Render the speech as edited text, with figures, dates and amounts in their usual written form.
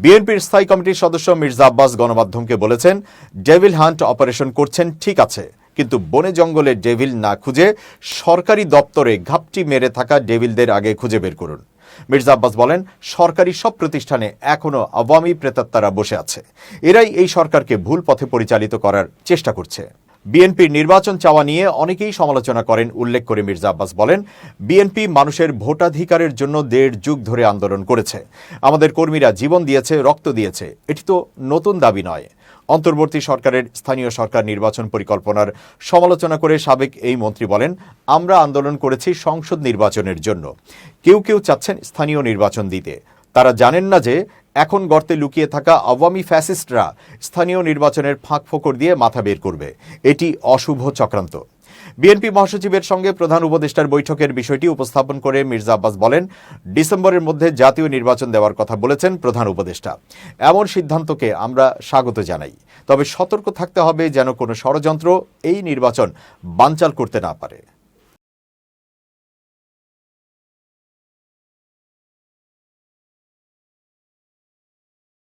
বিএনপির স্থায়ী কমিটির সদস্য মির্জা আব্বাস গণমাধ্যমকে বলেছেন, ডেভিল হান্ট অপারেশন করছেন ঠিক আছে, কিন্তু বনে জঙ্গলে ডেভিল না খুঁজে সরকারি দপ্তরে ঘাপটি মেরে থাকা ডেভিলদের আগে খুঁজে বের করুন। মির্জা আব্বাস বলেন, সরকারি সব প্রতিষ্ঠানে এখনো আওয়ামী প্রেতাত্মারা বসে আছে। এরাই এই সরকারকে ভুল পথে পরিচালিত করার চেষ্টা করছে। বিএনপির নির্বাচন চাওয়া নিয়ে অনেকেই সমালোচনা করেন উল্লেখ করে মির্জা আব্বাস বলেন, বিএনপি মানুষের ভোটাধিকারের জন্য 1.5 যুগ ধরে আন্দোলন করেছে। আমাদের কর্মীরা জীবন দিয়েছে, রক্ত দিয়েছে। এটি তো নতুন দাবি নয়। অন্তর্বর্তী সরকারের স্থানীয় সরকার নির্বাচন পরিকল্পনার সমালোচনা করে সাবেক এই মন্ত্রী বলেন, আমরা আন্দোলন করেছি সংসদ নির্বাচনের জন্য। কেউ কেউ চাচ্ছেন স্থানীয় নির্বাচন দিতে। তারা জানেন না যে এখন গর্তে লুকিয়ে থাকা আওয়ামী ফ্যাসিস্টরা স্থানীয় নির্বাচনের ফাঁক ফোকর দিয়ে মাথা বের করবে। এটি অশুভ চক্রান্ত। বিএনপি মহাসচিবের সঙ্গে প্রধান উপদেষ্টার বৈঠকের বিষয়টি উপস্থাপন করে মির্জা আব্বাস বলেন, ডিসেম্বরের মধ্যে জাতীয় নির্বাচন দেওয়ার কথা বলেছেন প্রধান উপদেষ্টা। এমন সিদ্ধান্তকে আমরা স্বাগত জানাই, তবে সতর্ক থাকতে হবে যেন কোনো ষড়যন্ত্র এই নির্বাচন বানচাল করতে না পারে।